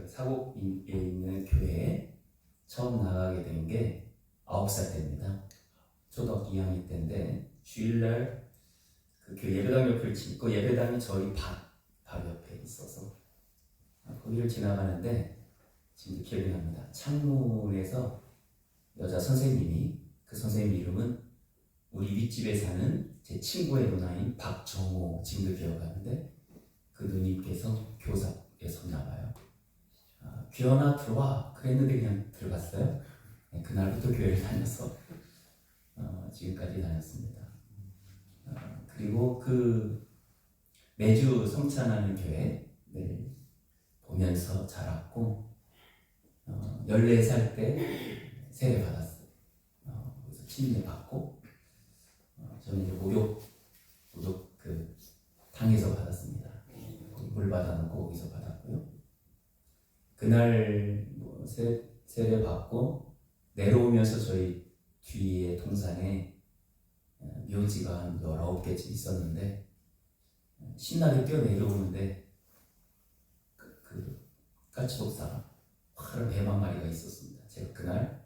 사곡에 있는 교회에 처음 나가게 된 게 9살 때입니다. 초등학교 2학년 때인데 주일날 그 교회 예배당 옆을 짓고 예배당이 저희 바로 옆에 있어서 거기를 지나가는데 지금 기억이 납니다. 창문에서 여자 선생님이, 그 선생님 이름은 우리 윗집에 사는 제 친구의 누나인 박정호, 지금도 기억하는데 그 누님께서 교사에 섰나봐요. 귀현아 들어와 그랬는데 그냥 들어갔어요. 그날부터 교회를 다녀서 지금까지 다녔습니다. 그리고 그 매주 성찬하는 교회를 보면서 자랐고 14살 때 세례 받았어요. 그래서 침례 받고 저는 이제 목욕 그 당에서 받았습니다. 물 받아놓고 거기서 받았고요. 그날 세례 받고 내려오면서 저희 뒤에 동산에 묘지가 한 19개쯤 있었는데 신나게 뛰어내려오는데 그 까치독사가 파란 뱀 한 마리가 있었습니다. 제가 그날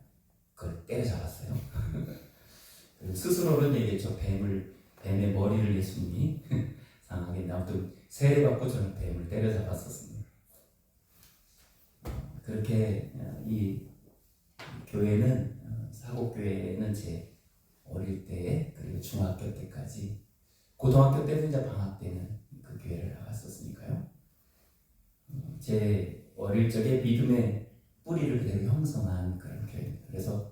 그걸 때려잡았어요. 스스로는 얘기했죠. 뱀의 머리를 예수님이 상하겠네. 아무튼 세례받고 저는 뱀을 때려잡았었습니다. 그렇게 이 교회는 사곡교회는 제 어릴 때에 그리고 중학교 때까지, 고등학교 때는 이제 방학 때는 그 교회를 나갔었으니까요. 제 어릴 적에 믿음의 뿌리를 그대로 형성한 그런 교회입니다. 그래서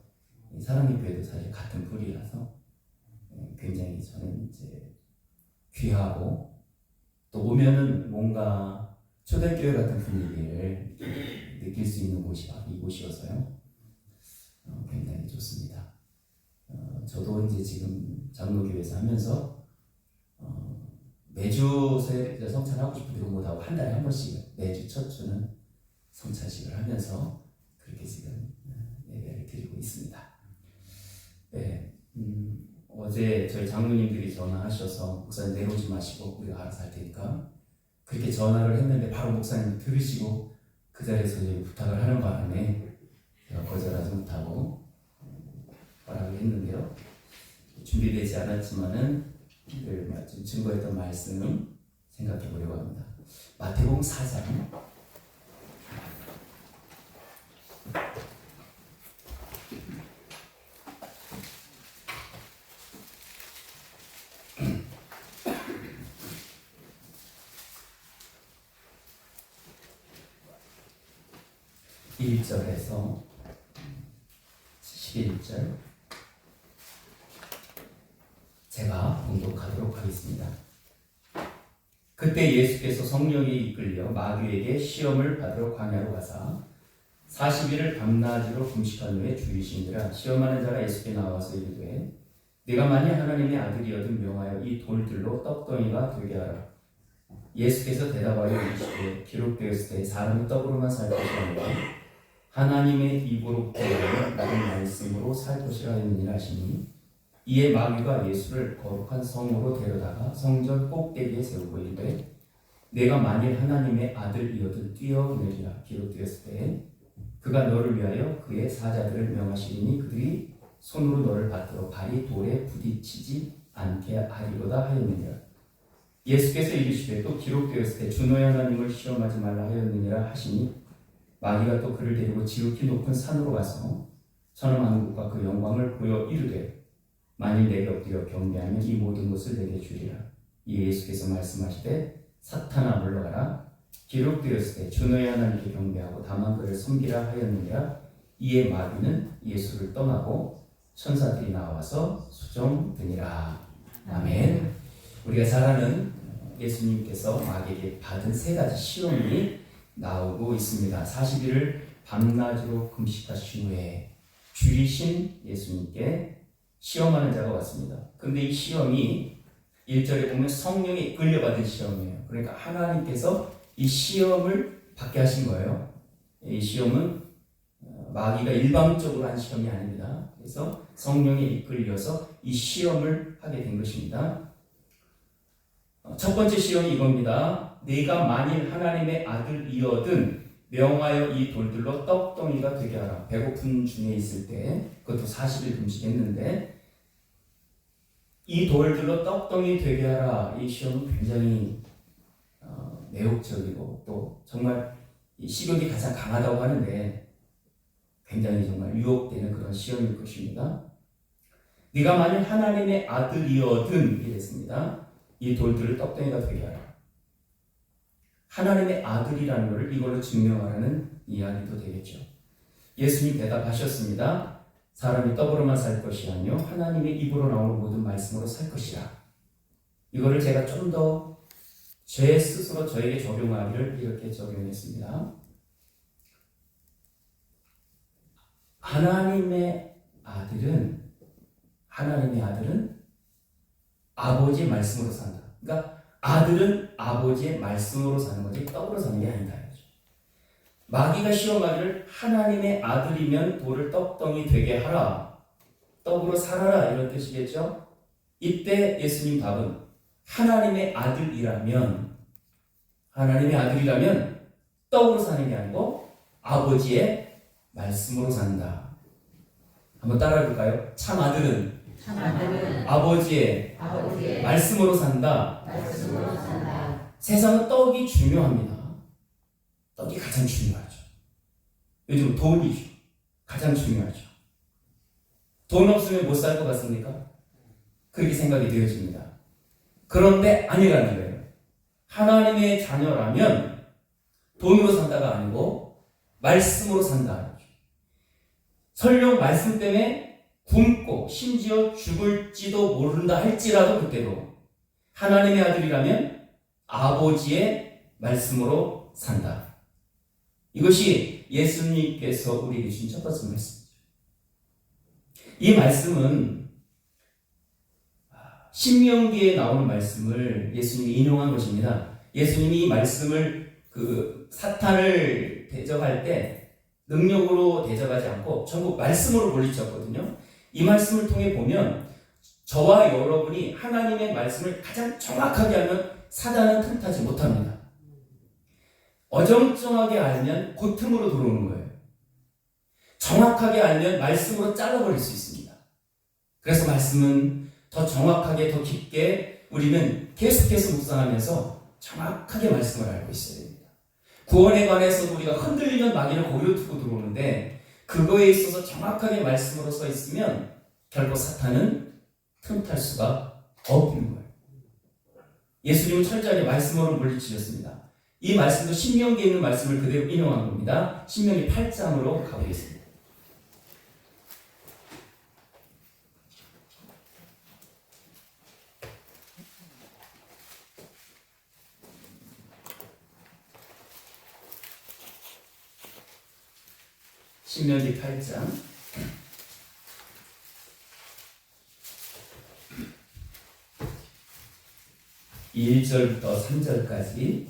사랑의 교회도 사실 같은 뿌리라서 굉장히 저는 이제 귀하고 또 오면은 뭔가 초대교회 같은 분위기를 느낄 수 있는 곳이 바로 이곳이어서요. 굉장히 좋습니다. 저도 이제 지금 장로교회에서 하면서 매주 성찬하고 싶은데 못하고 한 달에 한 번씩 매주 첫 주는 성찬식을 하면서 그렇게 지금 예배를 드리고 있습니다. 네, 어제 저희 장로님들이 전화하셔서 목사님 내려오지 마시고 우리가 알아서 할 테니까 그렇게 전화를 했는데 바로 목사님 들으시고 그 자리에서 부탁을 하는 바람에 제가 거절하지 못하고 허락을 했는데요. 준비되지 않았지만은 늘 증거했던 말씀 생각해 보려고 합니다. 마태복음 4장 1절에서 11절 제가 봉독하도록 하겠습니다. 그때 예수께서 성령이 이끌려 마귀에게 시험을 받으러 광야로 가사 40일을 밤낮으로 금식한 후에 죽이시니라. 시험하는 자가 예수께 나와서 이르되 네가 만일 하나님의 아들이거든 명하여 이 돌들로 떡덩이가 되게 하라. 예수께서 대답하여 이르시되 기록되었을 때 사람이 떡으로만 살 것이 아니라 하나님의 입으로부터 나오는 모든 말씀으로 살 것이라 했느니라 하시니 이에 마귀가 예수를 거룩한 성으로 데려다가 성전 꼭대기에 세우고 이르되 내가 만일 하나님의 아들이어도 뛰어내리라. 기록되었을 때 그가 너를 위하여 그의 사자들을 명하시리니 그들이 손으로 너를 받들어 발이 돌에 부딪히지 않게 하리로다 하였느니라. 예수께서 이르시되 또 기록되었을 때 주 너의 하나님을 시험하지 말라 하였느니라 하시니 마귀가 또 그를 데리고 지극히 높은 산으로 가서 천하만국과 그 영광을 보여 이르되 만일 내게 엎드려 경배하면 이 모든 것을 내게 주리라. 이에 예수께서 말씀하시되 사탄아 물러가라. 기록되었을 때 주 너의 하나님께 경배하고 다만 그를 섬기라 하였느니라. 이에 마귀는 예수를 떠나고 천사들이 나와서 수종드니라. 아멘. 우리가 잘 아는 예수님께서 마귀에게 받은 3가지 시험이 나오고 있습니다. 40일을 밤낮으로 금식하신 후에 죽이신 예수님께 시험하는 자가 왔습니다. 그런데 이 시험이 1절에 보면 성령에 이끌려받은 시험이에요. 그러니까 하나님께서 이 시험을 받게 하신 거예요. 이 시험은 마귀가 일방적으로 한 시험이 아닙니다. 그래서 성령에 이끌려서 이 시험을 하게 된 것입니다. 첫 번째 시험이 이겁니다. 네가 만일 하나님의 아들이어든 명하여 이 돌들로 떡덩이가 되게 하라. 배고픈 중에 있을 때 그것도 40일 금식했는데 이 돌들로 떡덩이 되게 하라. 이 시험은 굉장히 매혹적이고 또 정말 이 식욕이 가장 강하다고 하는데 굉장히 정말 유혹되는 그런 시험일 것입니다. 네가 만일 하나님의 아들이어든 이랬습니다. 이 돌들을 떡덩이가 되게 하라. 하나님의 아들이라는 것을 이걸로 증명하라는 이야기도 되겠죠. 예수님 대답하셨습니다. 사람이 떡으로만 살 것이 아니요 하나님의 입으로 나오는 모든 말씀으로 살 것이라. 이거를 제가 좀 더 제 스스로 저에게 적용하기를 이렇게 적용했습니다. 하나님의 아들은 아버지의 말씀으로 산다. 그러니까 아들은 아버지의 말씀으로 사는 거지 떡으로 사는 게 아니다. 마귀가 시험하기를 하나님의 아들이면 돌을 떡덩이 되게 하라. 떡으로 살아라 이런 뜻이겠죠. 이때 예수님 답은 하나님의 아들이라면 떡으로 사는 게 아니고 아버지의 말씀으로 산다. 한번 따라해 볼까요? 참 아들은 아버지의 말씀으로 산다. 세상은 떡이 중요합니다. 떡이 가장 중요하죠. 요즘 돈이 가장 중요하죠. 돈 없으면 못 살 것 같습니까? 그렇게 생각이 되어집니다. 그런데 아니라는 거예요. 하나님의 자녀라면 돈으로 산다가 아니고 말씀으로 산다. 설령 말씀 때문에 굶고 심지어 죽을지도 모른다 할지라도 그때도 하나님의 아들이라면 아버지의 말씀으로 산다. 이것이 예수님께서 우리에게 주신 첫 번째 말씀이죠. 이 말씀은 신명기에 나오는 말씀을 예수님이 인용한 것입니다. 예수님이 이 말씀을 사탄을 대적할 때 능력으로 대적하지 않고 전부 말씀으로 물리쳤거든요. 이 말씀을 통해 보면 저와 여러분이 하나님의 말씀을 가장 정확하게 알면 사단은 틈타지 못합니다. 어정쩡하게 알면 그 틈으로 들어오는 거예요. 정확하게 알면 말씀으로 잘라버릴 수 있습니다. 그래서 말씀은 더 정확하게 더 깊게 우리는 계속해서 묵상하면서 정확하게 말씀을 알고 있어야 됩니다. 구원에 관해서 우리가 흔들리면 마귀는 거기로 두고 들어오는데 그거에 있어서 정확하게 말씀으로 써 있으면 결국 사탄은 틈탈 수가 없는 거예요. 예수님은 철저하게 말씀으로 물리치셨습니다. 이 말씀도 신명기에 있는 말씀을 그대로 인용한 겁니다. 신명기 8장으로 가보겠습니다. 신명기 8장 1절부터 3절까지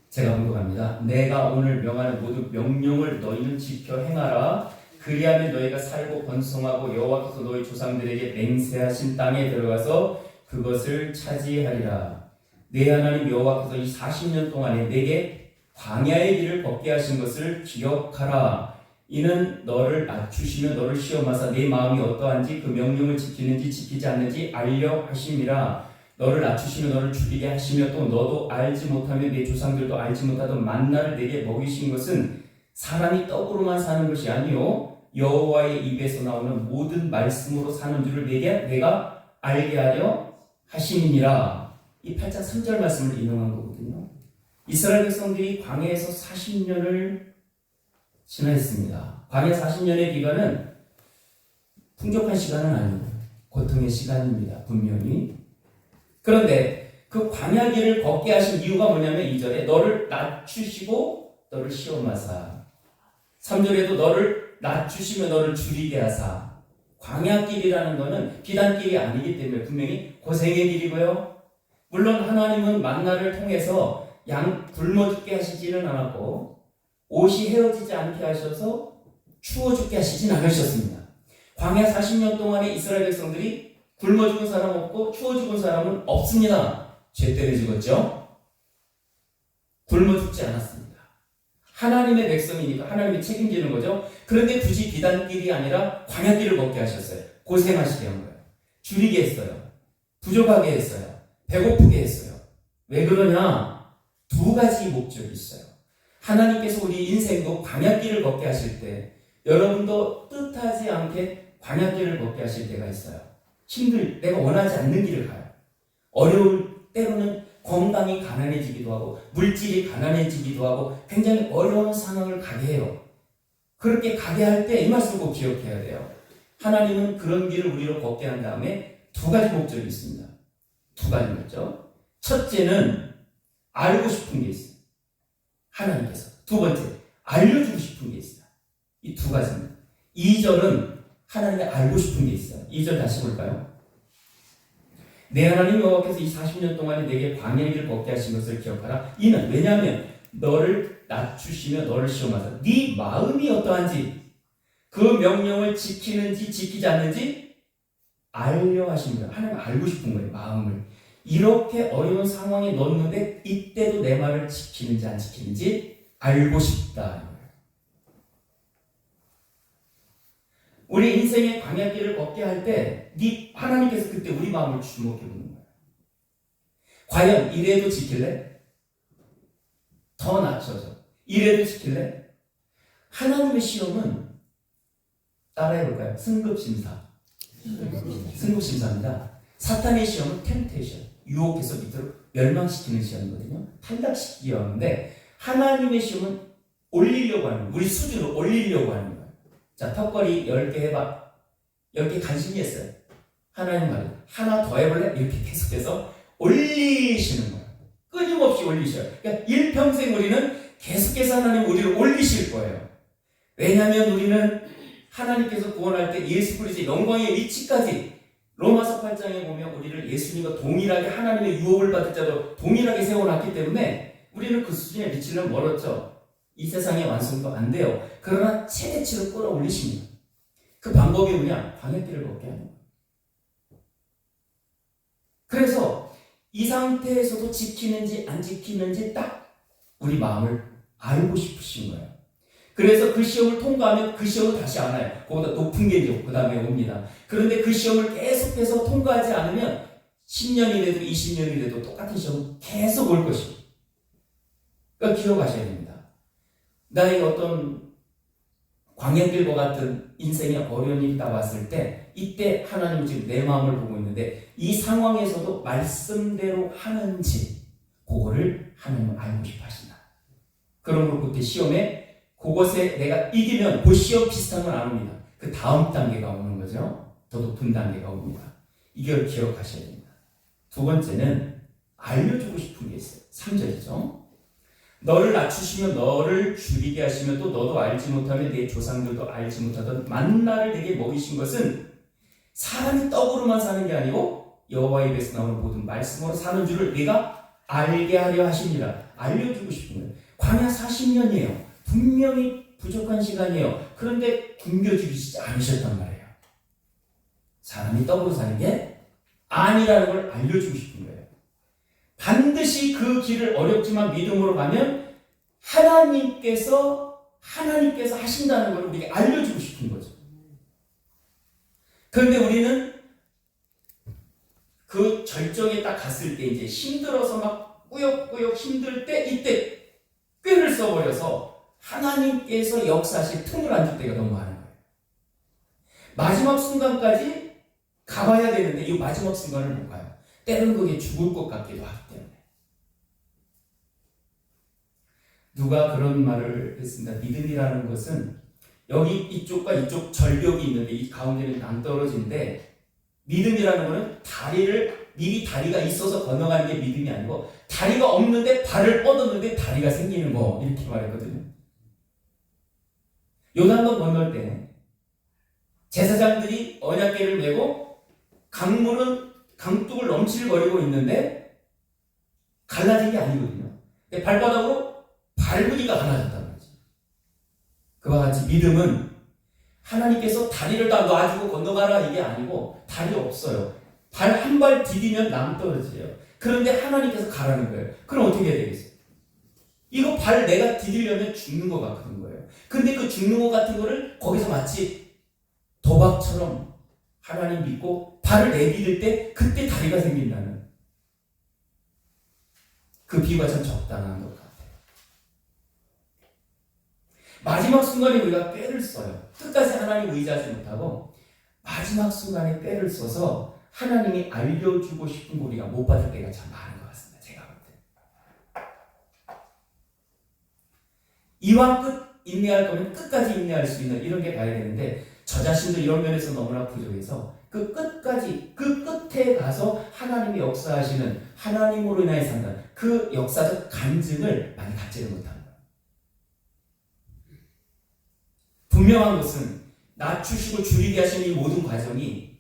제가 공독합니다. 내가 오늘 명하는 모든 명령을 너희는 지켜 행하라. 그리하면 너희가 살고 번성하고 여호와께서 너희 조상들에게 맹세하신 땅에 들어가서 그것을 차지하리라. 내 하나님 여호와께서 이 40년 동안에 내게 광야의 길을 걷게 하신 것을 기억하라. 이는 너를 낮추시며 너를 시험하사 내 마음이 어떠한지 그 명령을 지키는지 지키지 않는지 알려 하심이라. 너를 낮추시며 너를 줄이게 하시며 또 너도 알지 못하며 내 조상들도 알지 못하던 만나를 내게 먹이신 것은 사람이 떡으로만 사는 것이 아니요 여호와의 입에서 나오는 모든 말씀으로 사는 줄을 내가 알게 하려 하심이니라. 이 8장 3절 말씀을 인용한 거거든요. 이스라엘 백성들이 광야에서 40년을 지나했습니다. 광야 40년의 기간은 풍족한 시간은 아니에요. 고통의 시간입니다. 분명히. 그런데 그 광야길을 걷게 하신 이유가 뭐냐면 2절에 너를 낮추시고 너를 시험하사, 3절에도 너를 낮추시며 너를 줄이게 하사. 광야길이라는 것은 비단길이 아니기 때문에 분명히 고생의 길이고요. 물론 하나님은 만나를 통해서 양 굶어 죽게 하시지는 않았고 옷이 헤어지지 않게 하셔서 추워 죽게 하시진 않으셨습니다. 광야 40년 동안에 이스라엘 백성들이 굶어 죽은 사람 없고 추워 죽은 사람은 없습니다. 죄 때문에 죽었죠. 굶어 죽지 않았습니다. 하나님의 백성이니까 하나님이 책임지는 거죠. 그런데 굳이 비단길이 아니라 광야길을 걷게 하셨어요. 고생하시게 한 거예요. 줄이게 했어요. 부족하게 했어요. 배고프게 했어요. 왜 그러냐? 두 가지 목적이 있어요. 하나님께서 우리 인생도 광야길을 걷게 하실 때 여러분도 뜻하지 않게 광야길을 걷게 하실 때가 있어요. 내가 원하지 않는 길을 가요. 어려울 때로는 건강이 가난해지기도 하고 물질이 가난해지기도 하고 굉장히 어려운 상황을 가게 해요. 그렇게 가게 할 때 이 말씀을 꼭 기억해야 돼요. 하나님은 그런 길을 우리로 걷게 한 다음에 두 가지 목적이 있습니다. 두 가지 목적. 첫째는 알고 싶은 게 있어요. 하나님께서. 두 번째, 알려주고 싶은 게 있어요. 이 두 가지입니다. 2절은 하나님이 알고 싶은 게 있어요. 2절 다시 볼까요? 내 하나님 여호와께서 이 40년 동안에 내게 광야의 길을 걷게 하신 것을 기억하라. 이는 왜냐하면 너를 낮추시며 너를 시험하사 네 마음이 어떠한지 그 명령을 지키는지 지키지 않는지 알려 하신 거예요. 하나님 알고 싶은 거예요. 마음을. 이렇게 어려운 상황에 넣었는데 이때도 내 말을 지키는지 안 지키는지 알고 싶다. 우리 인생의 광야길을 걷게 할 때 하나님께서 그때 우리 마음을 주목해 보는 거예요. 과연 이래도 지킬래? 더 낮춰져. 이래도 지킬래? 하나님의 시험은 따라해볼까요? 승급심사. 승급심사입니다. 사탄의 시험은 템테이션. 유혹해서 밑으로 멸망시키는 시험이거든요. 탈락시키기 하는데 하나님의 시험은 올리려고 하는 거예요. 우리 수준을 올리려고 하는 거예요. 자, 턱걸이 10개 해봐. 10개 간신히 했어요. 하나님 말이에요. 하나 더 해볼래? 이렇게 계속해서 올리시는 거예요. 끊임없이 올리셔요. 그러니까 일평생 우리는 계속해서 하나님 우리를 올리실 거예요. 왜냐하면 우리는 하나님께서 구원할 때 예수 그리스도의 영광의 위치까지 로마서 8장에 보면 우리를 예수님과 동일하게 하나님의 유혹을 받을 자도 동일하게 세워놨기 때문에 우리는 그 수준에 미치려면 멀었죠. 이 세상의 완성도 안 돼요. 그러나 최대치로 끌어올리십니다. 그 방법이 뭐냐? 광야길을 걷게 하는 거예요. 그래서 이 상태에서도 지키는지 안 지키는지 딱 우리 마음을 알고 싶으신 거예요. 그래서 그 시험을 통과하면 그 시험을 다시 안 와요. 그보다 높은 게 이제 그 다음에 옵니다. 그런데 그 시험을 계속해서 통과하지 않으면 10년이 돼도 20년이 돼도 똑같은 시험은 계속 올 것입니다. 그러니까 기억하셔야 됩니다. 나의 어떤 광야길과 같은 인생의 어려운 일이 딱 왔을 때 이때 하나님은 지금 내 마음을 보고 있는데 이 상황에서도 말씀대로 하는지 그거를 하나님은 알고 싶어 하신다. 그러므로 그때 시험에 그것에 내가 이기면 그 시험 비슷한 건 안 옵니다. 그 다음 단계가 오는 거죠. 더 높은 단계가 옵니다. 이걸 기억하셔야 됩니다. 두 번째는 알려주고 싶은 게 있어요. 3절이죠. 너를 낮추시며 너를 줄이게 하시며 또 너도 알지 못하며 내 조상들도 알지 못하던 만나를 내게 먹이신 것은 사람이 떡으로만 사는 게 아니고 여호와의 입에서 나오는 모든 말씀으로 사는 줄을 네가 알게 하려 하십니다. 알려주고 싶은 거예요. 광야 40년이에요. 분명히 부족한 시간이에요. 그런데 굶겨주시지 않으셨단 말이에요. 사람이 떡으로 사는 게 아니라는 걸 알려주고 싶은 거예요. 반드시 그 길을 어렵지만 믿음으로 가면 하나님께서 하신다는 걸 우리에게 알려주고 싶은 거죠. 그런데 우리는 그 절정에 딱 갔을 때 이제 힘들어서 막 꾸역꾸역 힘들 때 이때 꾀를 써버려서 하나님께서 역사하실 틈을 안 줄 때가 너무 많은 거예요. 마지막 순간까지 가봐야 되는데 이 마지막 순간을 못 가요. 때로는 그게 죽을 것 같기도 하기 때문에. 누가 그런 말을 했습니다. 믿음이라는 것은 여기 이쪽과 이쪽 절벽이 있는데 이 가운데는 낭떠러지인데 믿음이라는 것은 미리 다리가 있어서 건너가는 게 믿음이 아니고 다리가 없는데 발을 뻗었는데 다리가 생기는 거 이렇게 말했거든요. 요단강 건널 때 제사장들이 언약궤를 메고 강물은 강둑을 넘칠거리고 있는데 갈라진 게 아니거든요. 근데 발바닥으로 밟으니까 갈라졌단 말이죠. 그와 같이 믿음은 하나님께서 다리를 다 놔주고 건너가라 이게 아니고 다리 없어요. 발 한 발 디디면 남 떨어져요. 그런데 하나님께서 가라는 거예요. 그럼 어떻게 해야 되겠어요? 이거 발 내가 디디려면 죽는 것 같은 거예요. 근데 그 죽는 것 같은 거를 거기서 마치 도박처럼 하나님 믿고 발을 내디딜 때 그때 다리가 생긴다는 그 비유가 참 적당한 것 같아요. 마지막 순간에 우리가 꾀를 써요. 끝까지 하나님 의지하지 못하고 마지막 순간에 꾀를 써서 하나님이 알려주고 싶은 거 우리가 못 받을 때가 참 많은 것 같습니다. 제가 볼 때. 이왕 인내할 거면 끝까지 인내할 수 있는 이런 게 봐야 되는데 저 자신도 이런 면에서 너무나 부족해서 그 끝까지 그 끝에 가서 하나님이 역사하시는 하나님으로 인하여 산다는 그 역사적 간증을 많이 갖지를 못합니다. 분명한 것은 낮추시고 줄이게 하시는 이 모든 과정이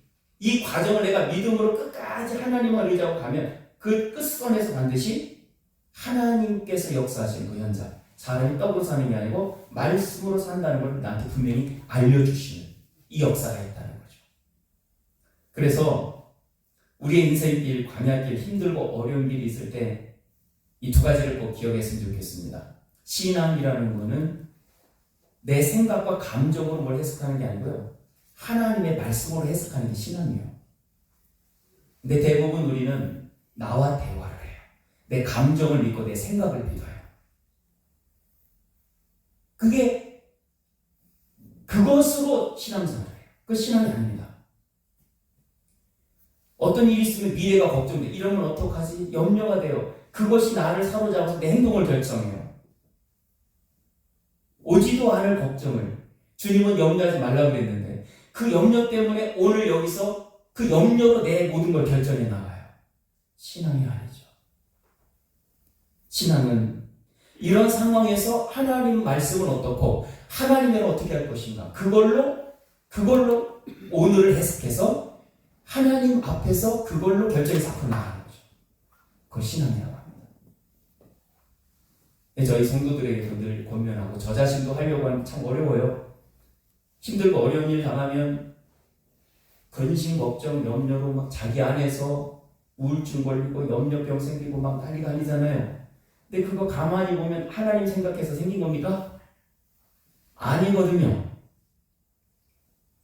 이 과정을 내가 믿음으로 끝까지 하나님을 의지하고 가면 그 끝선에서 반드시 하나님께서 역사하시는 그 현장 사람이 떡으로 사는 게 아니고 말씀으로 산다는 걸 나한테 분명히 알려주시는 이 역사가 있다는 거죠. 그래서 우리의 인생길, 광야길, 힘들고 어려운 길이 있을 때 이 두 가지를 꼭 기억했으면 좋겠습니다. 신앙이라는 것은 내 생각과 감정으로 뭘 해석하는 게 아니고요. 하나님의 말씀으로 해석하는 게 신앙이에요. 근데 대부분 우리는 나와 대화를 해요. 내 감정을 믿고 내 생각을 믿어요. 그것으로 신앙생활을 해요. 그 신앙이 아닙니다. 어떤 일이 있으면 미래가 걱정돼. 이러면 어떡하지? 염려가 돼요. 그것이 나를 사로잡아서 내 행동을 결정해요. 오지도 않을 걱정을 주님은 염려하지 말라고 그랬는데 그 염려 때문에 오늘 여기서 그 염려로 내 모든 걸 결정해 나가요. 신앙이 아니죠. 신앙은 이런 상황에서 하나님 말씀은 어떻고 하나님은 어떻게 할 것인가 그걸로 오늘을 해석해서 하나님 앞에서 그걸로 결정해서 앞으로 나가는 거죠. 그걸 신앙이라고 합니다. 저희 성도들에게도 늘 권면하고 저 자신도 하려고 하면 참 어려워요. 힘들고 어려운 일 당하면 근심, 걱정, 염려로 막 자기 안에서 우울증 걸리고 염려병 생기고 막 난리가 아니잖아요. 근데 그거 가만히 보면 하나님 생각해서 생긴 겁니까? 아니거든요.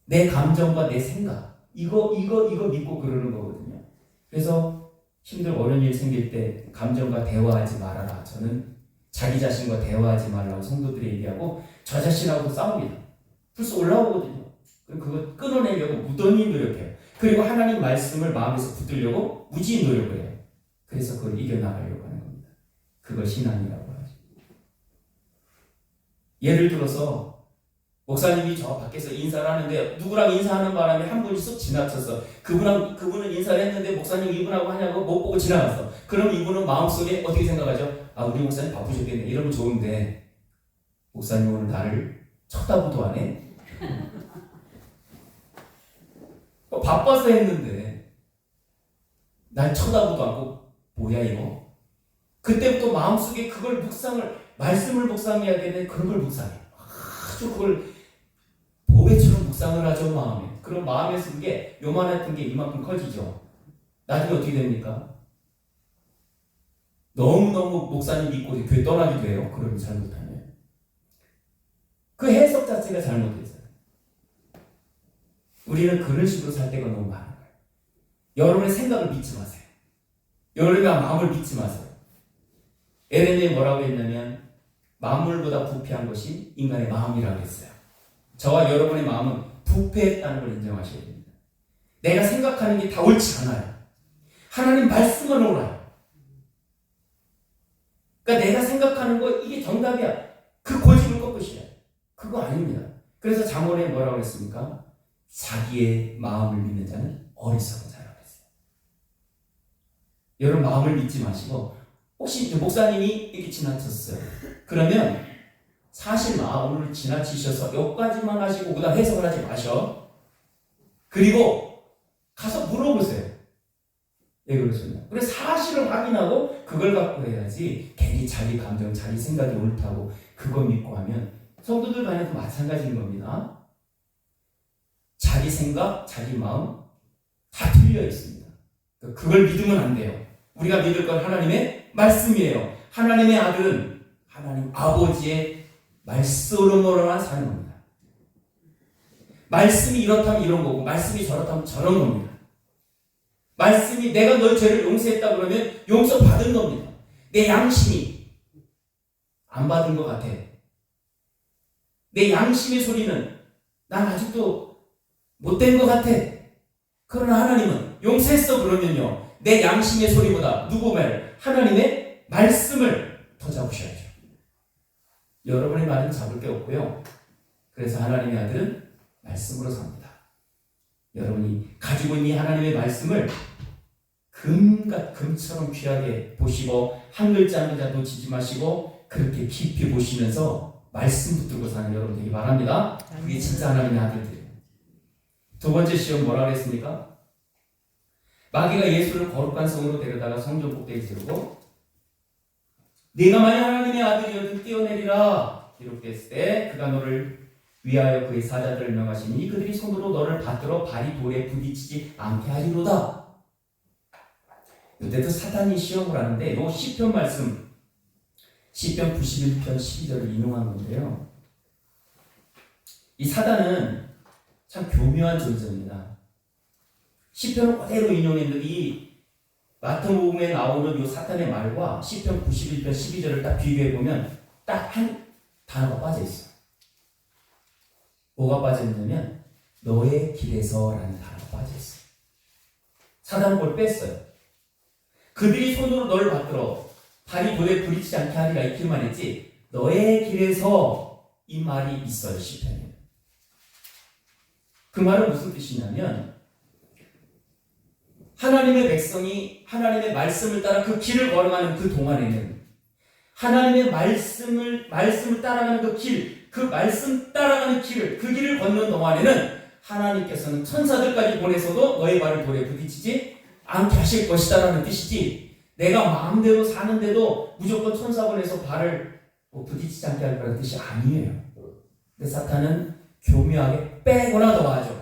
내 감정과 내 생각 이거 믿고 그러는 거거든요. 그래서 힘들고 어려운 일 생길 때 감정과 대화하지 말아라. 저는 자기 자신과 대화하지 말라고 성도들이 얘기하고 저 자신하고 싸웁니다. 벌써 올라오거든요. 그거 끊어내려고 무던히 노력해요. 그리고 하나님 말씀을 마음에서 붙들려고 무지히 노력을 해요. 그래서 그걸 이겨나가려고 하는 겁니다. 그걸 신앙이라고 하죠. 예를 들어서 목사님이 저 밖에서 인사를 하는데 누구랑 인사하는 바람에 한 분이 쑥 지나쳤어. 그분은 인사를 했는데 목사님 이분하고 하냐고 못 보고 지나갔어. 그럼 이분은 마음속에 어떻게 생각하죠? 아, 우리 목사님 바쁘셨겠네. 이러면 좋은데 목사님 오늘 나를 쳐다보도 안 해? 바빠서 했는데 날 쳐다보도 않고 뭐야 이거? 그때부터 마음속에 그걸 말씀을 묵상해야 되는 그런 걸 묵상해. 아주 그걸 보배처럼 묵상을 하죠, 마음에. 그럼 마음에서 그게 요만했던 게 이만큼 커지죠. 나중에 어떻게 됩니까? 너무너무 목사님 믿고 교회 떠나게 돼요. 그러면 잘못하면. 그 해석 자체가 잘못됐어요. 우리는 그런 식으로 살 때가 너무 많은 거예요. 여러분의 생각을 믿지 마세요. 여러분의 마음을 믿지 마세요. 에레미야에 뭐라고 했냐면 만물보다 부패한 것이 인간의 마음이라고 했어요. 저와 여러분의 마음은 부패했다는 걸 인정하셔야 됩니다. 내가 생각하는 게 다 옳지 않아요. 하나님 말씀은 옳아요. 그러니까 내가 생각하는 거 이게 정답이야. 그 고집을 꺾으셔야 돼요. 그거 아닙니다. 그래서 잠언에 뭐라고 했습니까? 자기의 마음을 믿는 자는 어리석은 자라고 했어요. 여러분 마음을 믿지 마시고 혹시 목사님이 이렇게 지나쳤어요. 그러면 사실 마음을 지나치셔서 여기까지만 하시고 그다음 해석을 하지 마셔. 그리고 가서 물어보세요. 왜 그러셨냐? 그래 사실을 확인하고 그걸 갖고 해야지 괜히 자기 감정, 자기 생각이 옳다고 그거 믿고 하면 성도들 간에도 마찬가지인 겁니다. 자기 생각, 자기 마음 다 틀려 있습니다. 그걸 믿으면 안 돼요. 우리가 믿을 건 하나님의 말씀이에요. 하나님의 아들은 하나님 아버지의 말씀으로만 사는 겁니다. 말씀이 이렇다면 이런 거고 말씀이 저렇다면 저런 겁니다. 말씀이 내가 너 죄를 용서했다 그러면 용서받은 겁니다. 내 양심이 안 받은 것 같아. 내 양심의 소리는 난 아직도 못된 것 같아. 그러나 하나님은 용서했어 그러면요. 내 양심의 소리보다 누구 말? 하나님의 말씀을 더 잡으셔야죠. 여러분의 말은 잡을 게 없고요. 그래서 하나님의 아들은 말씀으로 삽니다. 여러분이 가지고 있는 이 하나님의 말씀을 금과 금처럼 귀하게 보시고 한 글자 한 글자 놓치지 마시고 그렇게 깊이 보시면서 말씀 붙들고 사는 여러분 되기 바랍니다. 그게 진짜 하나님의 아들들이에요. 두 번째 시험 뭐라 그랬습니까? 마귀가 예수를 거룩한 성으로 데려다가 성전 꼭대기에 세우고 네가 만약 하나님의 아들이어든 뛰어내리라 기록됐을 때 그가 너를 위하여 그의 사자들을 명하시니 그들이 손으로 너를 받들어 발이 돌에 부딪히지 않게 하리로다. 이때도 사탄이 시험을 하는데 이 시편 말씀 시편 91편 12절을 인용한 건데요. 이 사단은 참 교묘한 존재입니다. 시편을 그대로 인용했는데 이 마태복음에 나오는 이 사탄의 말과 시편 91편 12절을 딱 비교해보면 딱 한 단어가 빠져있어요. 뭐가 빠져있냐면 너의 길에서라는 단어가 빠져있어요. 사단은 그걸 뺐어요. 그들이 손으로 너를 받들어 발이 돌에 부딪히지 않게 하리라 이렇게만 했지 너의 길에서 이 말이 있어요. 시편에. 그 말은 무슨 뜻이냐면 하나님의 백성이 하나님의 말씀을 따라 그 길을 걸어가는 그 동안에는 하나님의 말씀을 따라가는 그 말씀 따라가는 길을 그 길을 걷는 동안에는 하나님께서는 천사들까지 보내서도 너의 발을 돌에 부딪히지 않게 하실 것이다라는 뜻이지 내가 마음대로 사는데도 무조건 천사 보내서 발을 부딪히지 않게 할 거라는 뜻이 아니에요. 근데 사탄은 교묘하게 빼거나 더하죠.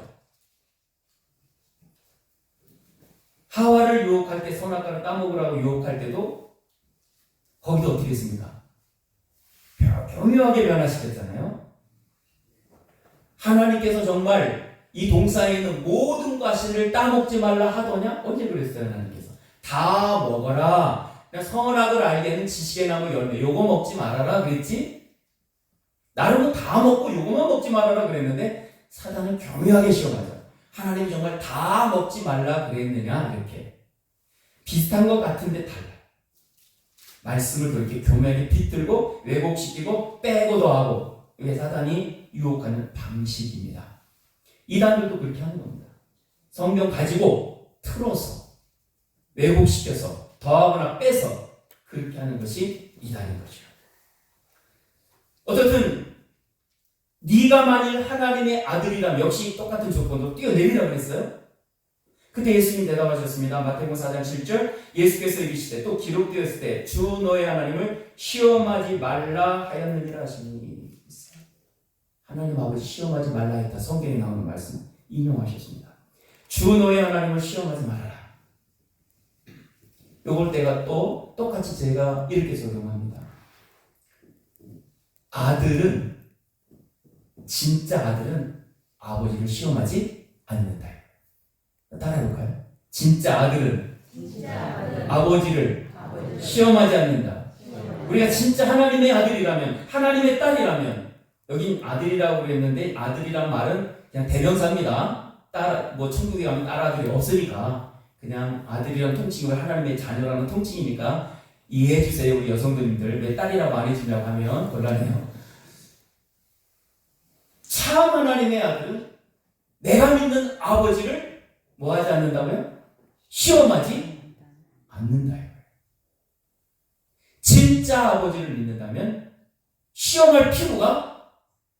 하와를 유혹할 때 선악과를 따먹으라고 유혹할 때도 거기도 어떻게 했습니까? 교묘하게 변화시켰잖아요. 하나님께서 정말 이 동산에 있는 모든 과실을 따먹지 말라 하더냐? 언제 그랬어요? 하나님께서 다 먹어라. 그냥 선악을 알게 하는 지식의 나무 열매 요거 먹지 말아라 그랬지? 나름은 다 먹고 요거만 먹지 말아라 그랬는데 사단은 교묘하게 시험하죠. 하나님 정말 다 먹지 말라 그랬느냐? 이렇게 비슷한 것 같은데 달라요. 말씀을 그렇게 교묘하게 빗들고 왜곡시키고 빼고 더하고 이게 사단이 유혹하는 방식입니다. 이단들도 그렇게 하는 겁니다. 성경 가지고 틀어서 왜곡시켜서 더하거나 빼서 그렇게 하는 것이 이단인 거죠. 어쨌든 네가 만일 하나님의 아들이라면 역시 똑같은 조건으로 뛰어내리라고 했어요. 그때 예수님 대답하셨습니다. 마태복음 4장 7절 예수께서 이르시되 또 기록되었을 때 주 너의 하나님을 시험하지 말라 하였느니라 하시니 하나님 아버지 시험하지 말라 했다. 성경에 나오는 말씀 인용하셨습니다. 주 너의 하나님을 시험하지 말아라. 요걸 때가 또 똑같이 제가 이렇게 적용합니다. 진짜 아들은 아버지를 시험하지 않는다. 따라해볼까요? 진짜 아들은 아버지를 시험하지 않는다. 우리가 진짜 하나님의 아들이라면 하나님의 딸이라면 여긴 아들이라고 그랬는데 아들이란 말은 그냥 대명사입니다. 천국에 가면 딸아들이 없으니까 그냥 아들이라는 통칭을 하나님의 자녀라는 통칭이니까 이해해주세요. 우리 여성들님들 왜 딸이라고 안 해주냐고 하면 곤란해요. 참 하나님의 아들은 내가 믿는 아버지를 뭐하지 않는다고요? 시험하지 않는다. 진짜 아버지를 믿는다면 시험할 필요가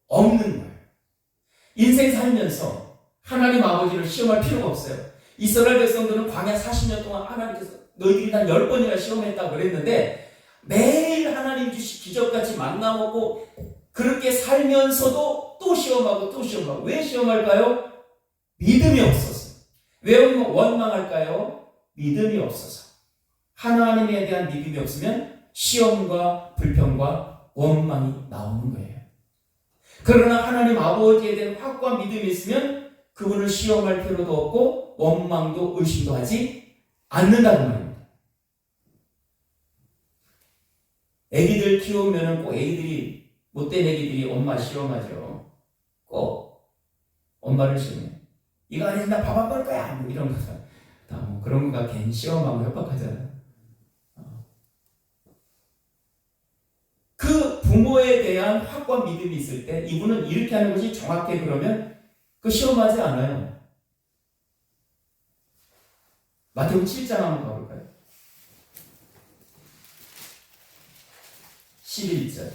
없는 거예요. 인생 살면서 하나님 아버지를 시험할 필요가 없어요. 이스라엘 백성들은 광야 40년 동안 하나님께서 너희들이 난 10번이나 시험했다고 그랬는데 매일 하나님 주시 기적같이 만나 먹고 그렇게 살면서도 또 시험하고 또 시험하고 왜 시험할까요? 믿음이 없었어요. 왜 원망할까요? 믿음이 없어서 하나님에 대한 믿음이 없으면 시험과 불평과 원망이 나오는 거예요. 그러나 하나님 아버지에 대한 확고한 믿음이 있으면 그분을 시험할 필요도 없고 원망도 의심도 하지 않는다는 말입니다. 애기들 키우면 꼭 애기들이 못된 애기들이 엄마 시험하죠. 꼭 엄마를 시험해. 이거 안 해서 나 밥 안 먹을 거야. 뭐 이런 거 다 뭐 그런 거가 괜히 시험하고 협박하잖아요. 그 부모에 대한 확고한 믿음이 있을 때 이분은 이렇게 하는 것이 정확해. 그러면 그 시험하지 않아요. 마태복음 7장 한번 가볼까요? 11절.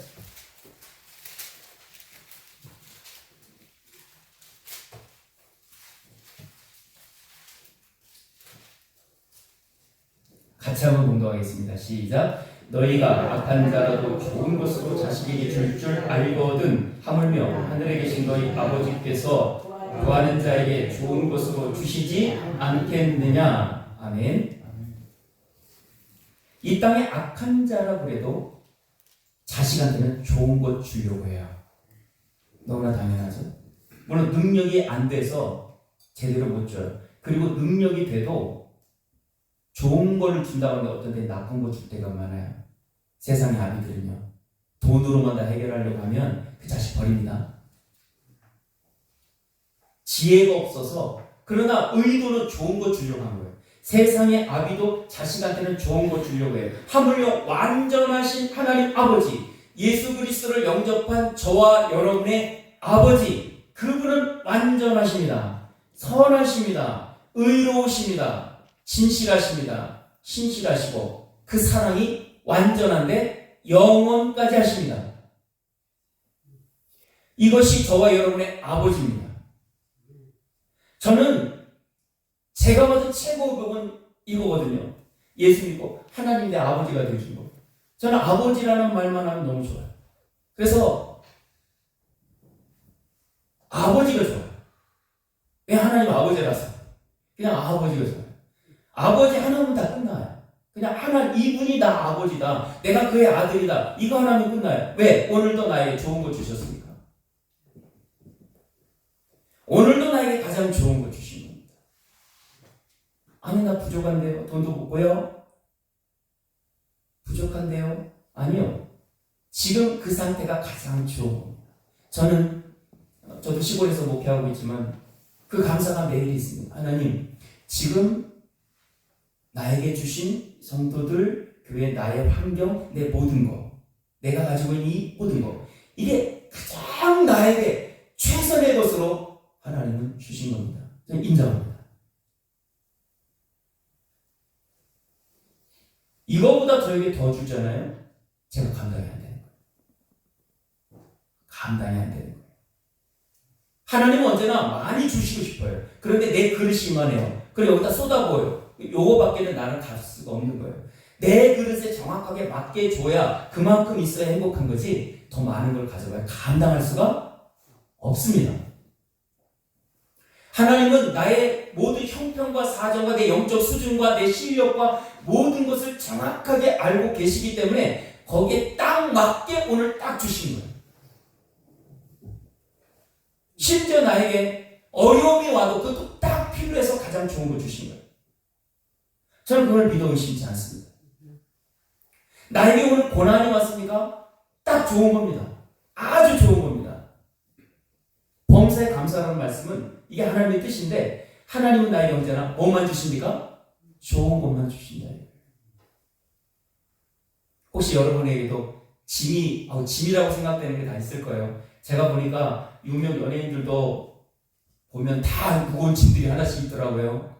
같이 한번 공동하겠습니다. 시작. 너희가 악한 자라도 좋은 것으로 자식에게 줄 알거든 하물며 하늘에 계신 너희 아버지께서 구하는 자에게 좋은 것으로 주시지 않겠느냐. 아멘. 이 땅에 악한 자라고 해도 자식한테는 좋은 것 주려고 해요. 너무나 당연하죠. 물론 능력이 안 돼서 제대로 못 줘요. 그리고 능력이 돼도 좋은 거를 준다고 하는데 어떤 때 나쁜 거 줄 때가 많아요. 세상의 아비들은요. 돈으로만 다 해결하려고 하면 그 자식 버립니다. 지혜가 없어서 그러나 의도는 좋은 거 주려고 한 거예요. 세상의 아비도 자식한테는 좋은 거 주려고 해요. 하물며 완전하신 하나님 아버지 예수 그리스도를 영접한 저와 여러분의 아버지 그분은 완전하십니다. 선하십니다. 의로우십니다. 진실하십니다. 신실하시고 그 사랑이 완전한데 영원까지 하십니다. 이것이 저와 여러분의 아버지입니다. 저는 제가 받은 최고의 복은 이거거든요. 예수 믿고 하나님 내 아버지가 되어준 거. 저는 아버지라는 말만 하면 너무 좋아요. 그래서 아버지가 좋아요. 왜 하나님 아버지라서? 그냥 아버지가 좋아요. 아버지 하나면 다 끝나요. 그냥 하나 이분이 나 아버지다. 내가 그의 아들이다. 이거 하나면 끝나요. 왜? 오늘도 나에게 좋은 거 주셨으니까. 오늘도 나에게 가장 좋은 거 주신 겁니다. 아니 나 부족한데요. 돈도 못 벌어요. 부족한데요. 아니요. 지금 그 상태가 가장 좋은 겁니다. 저도 시골에서 목회하고 있지만 그 감사가 매일 있습니다. 하나님 지금 나에게 주신 성도들, 교회, 나의 환경, 내 모든 것, 내가 가지고 있는 이 모든 것, 이게 가장 나에게 최선의 것으로 하나님은 주신 겁니다. 저는 인정합니다. 이거보다 저에게 더 주잖아요. 제가 감당이 안 되는 거예요. 감당이 안 되는 거예요. 하나님은 언제나 많이 주시고 싶어요. 그런데 내 그릇이 이만해요. 그리고 여기다 쏟아부어요. 요거밖에는 나는 갈 수가 없는 거예요. 내 그릇에 정확하게 맞게 줘야 그만큼 있어야 행복한 거지 더 많은 걸 가져가야 감당할 수가 없습니다. 하나님은 나의 모든 형편과 사정과 내 영적 수준과 내 실력과 모든 것을 정확하게 알고 계시기 때문에 거기에 딱 맞게 오늘 딱 주신 거예요. 심지어 나에게 어려움이 와도 그것도 딱 필요해서 가장 좋은 걸 주신 거예요. 저는 그걸 믿어 의심치 않습니다. 나에게 오늘 고난이 왔습니까? 딱 좋은 겁니다. 아주 좋은 겁니다. 범사에 감사라는 말씀은 이게 하나님의 뜻인데 하나님은 나에게 언제나 뭐만 주십니까? 좋은 것만 주신다. 혹시 여러분에게도 짐이라고 생각되는 게 다 있을 거예요. 제가 보니까 유명 연예인들도 보면 다 무거운 짐들이 하나씩 있더라고요.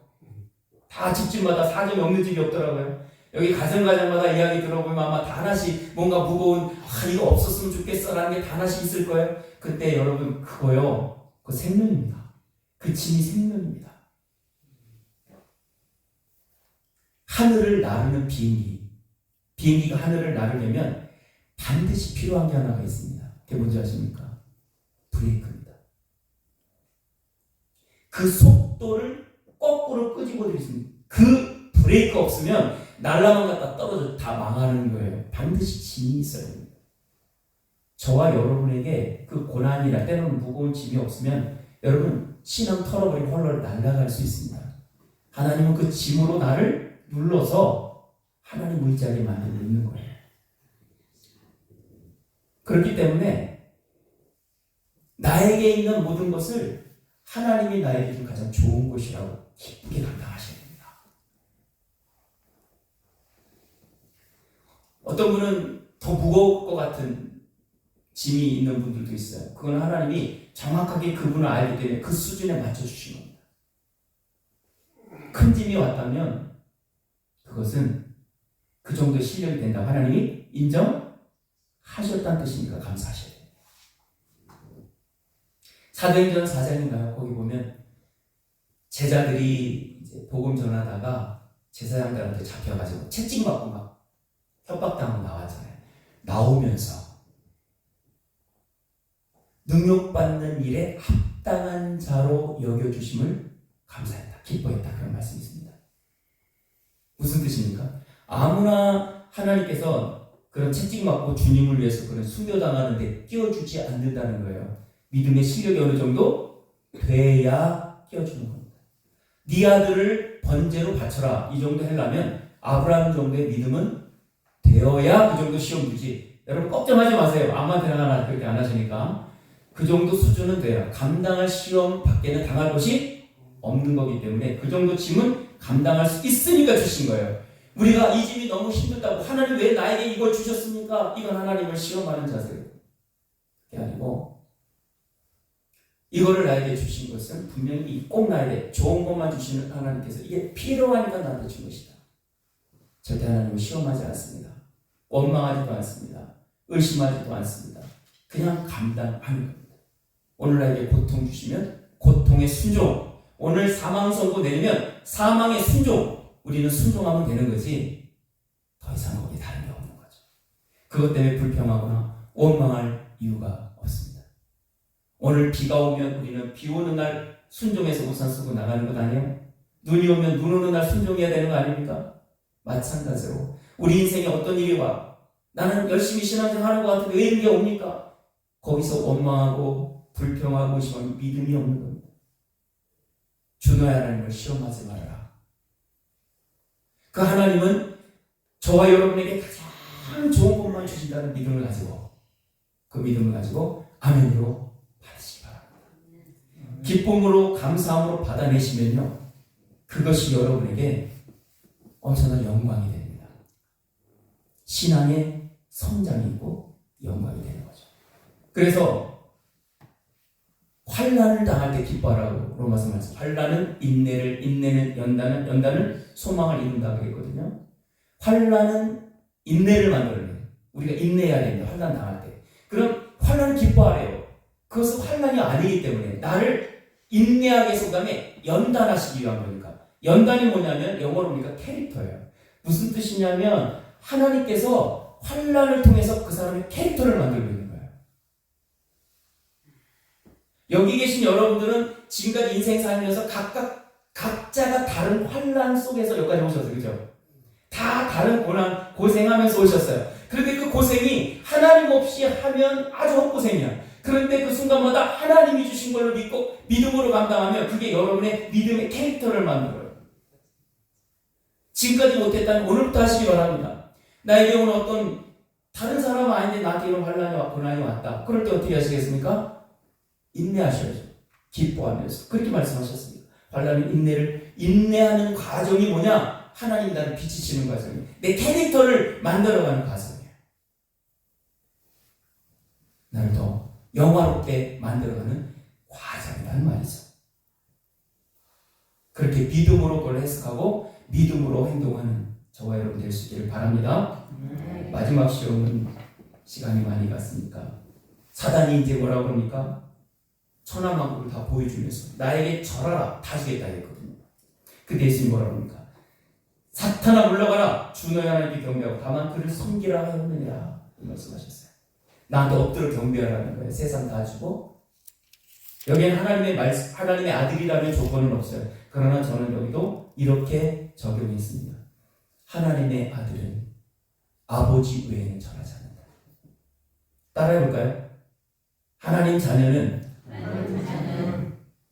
다 집집마다 사정이 없는 집이 없더라고요. 여기 가정마다 이야기 들어보면 아마 다 하나씩 뭔가 무거운 이거 없었으면 좋겠어 라는 게 다 하나씩 있을 거예요. 그때 여러분 그거요. 그거 생명입니다. 그 짐이 생명입니다. 하늘을 나르는 비행기가 하늘을 나르려면 반드시 필요한 게 하나가 있습니다. 그게 뭔지 아십니까? 브레이크입니다. 그 속도를 거꾸로 끄집어 드릴 수 있는 그 브레이크 없으면 날라만 갖다 떨어져 다 망하는 거예요. 반드시 짐이 있어야 됩니다. 저와 여러분에게 그 고난이나 때로는 무거운 짐이 없으면 여러분 신앙 털어버리고 헐렁 날아갈 수 있습니다. 하나님은 그 짐으로 나를 눌러서 하나님 의자리에 만들고 있는 거예요. 그렇기 때문에 나에게 있는 모든 것을 하나님이 나에게 준 가장 좋은 것이라고 기쁘게 감당하셔야 됩니다. 어떤 분은 더 무거울 것 같은 짐이 있는 분들도 있어요. 그건 하나님이 정확하게 그분을 알기 때문에 그 수준에 맞춰주신 겁니다. 큰 짐이 왔다면 그것은 그 정도의 실력이 된다고 하나님이 인정하셨다는 뜻이니까 감사하셔야 됩니다. 사도행전 4장인가요? 거기 보면 제자들이 이제 복음 전하다가 제사장들한테 잡혀가지고 채찍 맞고 막 협박당하고 나왔잖아요. 나오면서 능욕받는 일에 합당한 자로 여겨주심을 감사했다, 기뻐했다, 그런 말씀이 있습니다. 무슨 뜻입니까? 아무나 하나님께서 그런 채찍 맞고 주님을 위해서 그런 순교당하는데 끼워주지 않는다는 거예요. 믿음의 실력이 어느 정도 돼야 끼워주는 겁니다. 네 아들을 번제로 바쳐라, 이 정도 하려면 아브라함 정도의 믿음은 되어야 그 정도 시험 주지. 여러분 걱정하지 마세요. 아무한테나 그렇게 안 하시니까. 그 정도 수준은 돼야 감당할 시험 밖에는 당할 것이 없는 거기 때문에 그 정도 짐은 감당할 수 있으니까 주신 거예요. 우리가 이 짐이 너무 힘들다고 하나님 왜 나에게 이걸 주셨습니까? 이건 하나님을 시험하는 자세예요. 그게 아니고 이거를 나에게 주신 것은 분명히 꼭 나에게 좋은 것만 주시는 하나님께서 이게 필요하니까 나한테 준 것이다. 절대 하나님을 시험하지 않습니다. 원망하지도 않습니다. 의심하지도 않습니다. 그냥 감당하는 겁니다. 오늘 나에게 고통 주시면 고통의 순종, 오늘 사망 선고 내리면 사망의 순종, 우리는 순종하면 되는 거지 더 이상 거기에 다른 게 없는 거죠. 그것 때문에 불평하거나 원망할 이유가 없습니다. 오늘 비가 오면 우리는 비 오는 날 순종해서 우산 쓰고 나가는 것 아니에요? 눈이 오면 눈 오는 날 순종해야 되는 거 아닙니까? 마찬가지로 우리 인생에 어떤 일이 와, 나는 열심히 신앙생활 하는 것 같은데 왜 이런 게 옵니까? 거기서 원망하고 불평하고 의심하면 믿음이 없는 겁니다. 주 너의 하나님을 시험하지 말아라. 그 하나님은 저와 여러분에게 가장 좋은 것만 주신다는 믿음을 가지고, 그 믿음을 가지고 아멘으로 받으시기 바랍니다. 기쁨으로 감사함으로 받아내시면요, 그것이 여러분에게 엄청난 영광이 됩니다. 신앙의 성장이 있고 영광이 되는 거죠. 그래서 환난을 당할 때 기뻐하라고 로마서 말씀. 환난은 인내를, 인내는 연단을, 연단은 소망을 이룬다 그랬거든요. 환난은 인내를 만들어내요. 우리가 인내해야 됩니다. 환난 당할 때. 그럼 환난을 기뻐하래요. 그것은 환난이 아니기 때문에 나를 인내하게 해서 그다음에 연단하시기 위한 거니까. 연단이 뭐냐면 영어로 보니까 캐릭터예요. 무슨 뜻이냐면 하나님께서 환난을 통해서 그 사람의 캐릭터를 만들고 있는 거예요. 여기 계신 여러분들은 지금까지 인생 살면서 각자가 다른 환난 속에서 여기까지 오셨어요. 그죠? 다 다른 고난, 고생하면서 오셨어요. 그런데 그 고생이 하나님 없이 하면 아주 헛고생이야. 그런데 그 순간마다 하나님이 주신 걸로 믿고 믿음으로 감당하면 그게 여러분의 믿음의 캐릭터를 만들어요. 지금까지 못했다면 오늘부터 하시기 바랍니다. 나에게 오늘 어떤 다른 사람은 아닌데 나한테 이런 환난이 왔고 고난이 왔다. 그럴 때 어떻게 하시겠습니까? 인내하셔야죠. 기뻐하면서. 그렇게 말씀하셨습니다. 환난은 인내하는 과정이 뭐냐? 하나님이 나를 비치시는 과정이에요. 내 캐릭터를 만들어가는 과정이에요. 나를 더 영화롭게 만들어가는 과정이라는 말이죠. 그렇게 믿음으로 그걸 해석하고 믿음으로 행동하는 저와 여러분 될 수 있기를 바랍니다. 마지막 시험은 시간이 많이 갔으니까 사단이 이제 뭐라고 그럽니까? 천하만국을 다 보여주면서 나에게 절하라, 다 주겠다 했거든요. 그 대신 뭐라고 합니까? 사탄아 물러가라, 주 너의 하나님께 경배하고 다만 그를 섬기라 하였느니라, 이 말씀하셨어요. 나한테 엎드려 경배하라는 거예요. 세상 다 주고 여기에는 하나님의 아들이라는 조건은 없어요. 그러나 저는 여기도 이렇게 적용했습니다. 하나님의 아들은 아버지 외에는 절하지 않는다. 따라해볼까요? 하나님 자녀는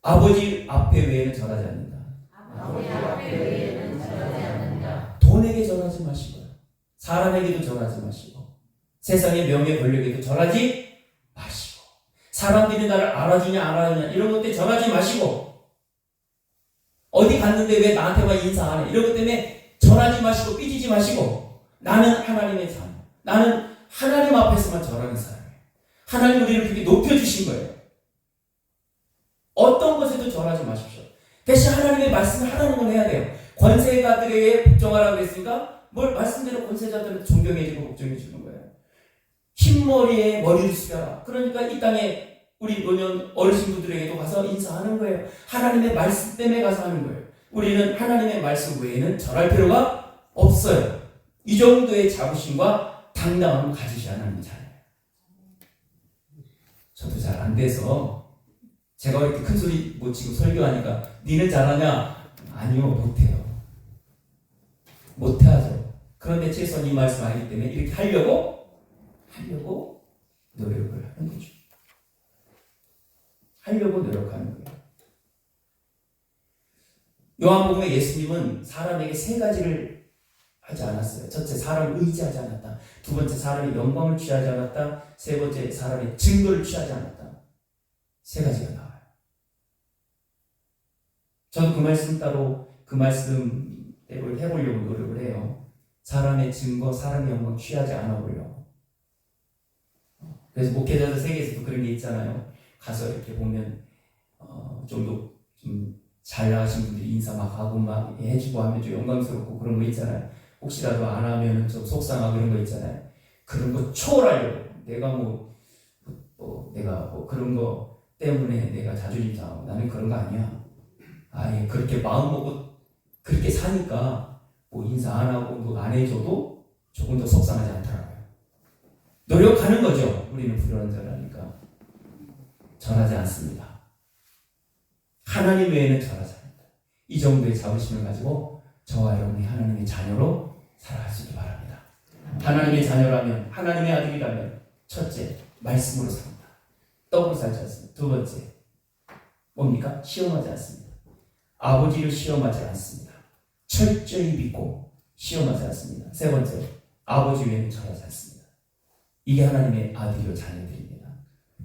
아버지 앞에 외에는 절하지 않는다. 돈에게 절하지 마시고요. 사람에게도 절하지 마시고 세상의 명예 권력에도 절하지 마시고 사람들이 나를 알아주냐 안 알아주냐 이런 것 때문에 절하지 마시고 어디 갔는데 왜 나한테만 인사 안 해 이런 것 때문에 절하지 마시고 삐지지 마시고 나는 하나님의 자녀 나는 하나님 앞에서만 절하는 사람이에요. 하나님 우리를 그렇게 높여주신 거예요. 어떤 것에도 절하지 마십시오. 대신 하나님의 말씀을 하라는 건 해야 돼요. 권세자들에게 복종하라고 했으니까 뭘 말씀대로 권세자들은 존경해주고 복종해주는 거예요. 흰머리에 머리를 숙여라. 그러니까 이 땅에 우리 노년 어르신분들에게도 가서 인사하는 거예요. 하나님의 말씀 때문에 가서 하는 거예요. 우리는 하나님의 말씀 외에는 절할 필요가 없어요. 이 정도의 자부심과 당당함을 가지셔야 하는 자녀예요. 저도 잘 안 돼서 제가 이렇게 큰 소리 뭐 지금 설교하니까 니는 잘하냐? 아니요, 못해요. 못하죠. 그런데 최소한 이 말씀 알기 때문에 이렇게 하려고 노력을 하는 거죠. 하려고 노력하는 거예요. 요한복음에 예수님은 사람에게 세 가지를 하지 않았어요. 첫째, 사람을 의지하지 않았다. 두 번째, 사람의 영광을 취하지 않았다. 세 번째, 사람의 증거를 취하지 않았다. 세 가지가 나와요. 저도 그 말씀 따로 그 말씀대로 해보려고 노력을 해요. 사람의 증거, 사람의 영광 취하지 않아 보려고. 그래서 목회자들 세계에서도 그런 게 있잖아요. 가서 이렇게 보면 좀 잘 나가신 분들이 인사 막 하고 막 해주고 하면 좀 영광스럽고 그런 거 있잖아요. 혹시라도 안 하면 좀 속상하고 그런 거 있잖아요. 그런 거 초월하려고. 내가 내가 그런 거 때문에 내가 자존심 상하고 나는 그런 거 아니야. 아예 그렇게 마음 먹고 그렇게 사니까 뭐 인사 안 하고 뭐 안 해줘도 조금 더 속상하지 않더라고요. 노력하는 거죠. 우리는 불완전하니까 절하지 않습니다. 하나님 외에는 절하지 않는다. 이 정도의 자부심을 가지고 저와 여러분이 하나님의 자녀로 살아갈 수 있기 바랍니다. 하나님의 자녀라면 하나님의 아들이라면 첫째, 말씀으로 삽니다. 떡으로 살지 않습니다. 두 번째, 뭡니까? 시험하지 않습니다. 아버지를 시험하지 않습니다. 철저히 믿고 시험하지 않습니다. 세 번째, 아버지 외에는 절하지 않습니다. 이게 하나님의 아들이요 자녀들입니다.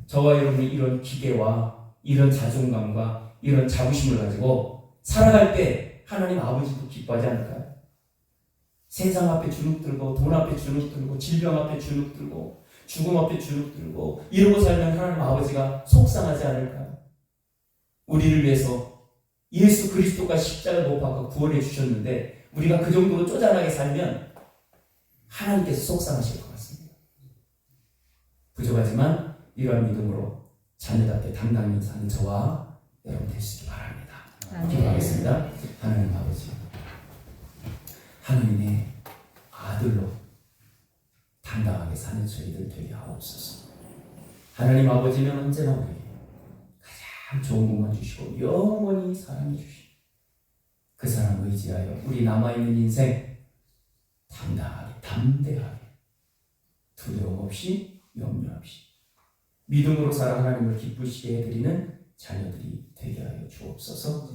저와 여러분이 이런 기계와 이런 자존감과 이런 자부심을 가지고 살아갈 때 하나님 아버지도 기뻐하지 않을까요? 세상 앞에 주눅 들고 돈 앞에 주눅 들고 질병 앞에 주눅 들고 죽음 앞에 주눅 들고 이러고 살면 하나님 아버지가 속상하지 않을까요? 우리를 위해서 예수 그리스도가 십자가 못 박아 구원해 주셨는데 우리가 그 정도로 쪼잔하게 살면 하나님께서 속상하실 것 같습니다. 부족하지만 이러한 믿음으로 자녀답게 당당히 사는 저와 여러분 되시기 바랍니다. 기도하겠습니다. 하나님 아버지, 하나님의 아들로 당당하게 사는 저희들 되게 하옵소서. 하나님 아버지는 언제나 우리에게 가장 좋은 것만 주시고 영원히 사랑해 주시고 그 사람 의지하여 우리 남아있는 인생 당당하게 담대하게 두려움 없이 염려 없이 믿음으로 살아 하나님을 기쁘시게 해드리는 자녀들이 되게 하여 주옵소서.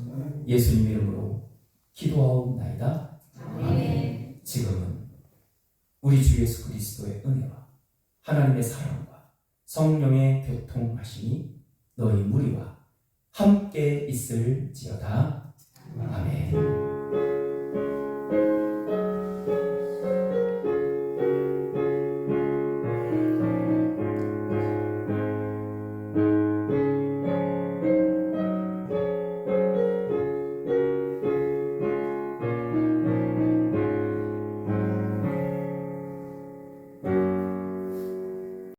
예수님 이름으로 기도하옵나이다. 아멘. 지금은 우리 주 예수 그리스도의 은혜와 하나님의 사랑과 성령의 교통하심이 너희 무리와 함께 있을지어다. 아멘.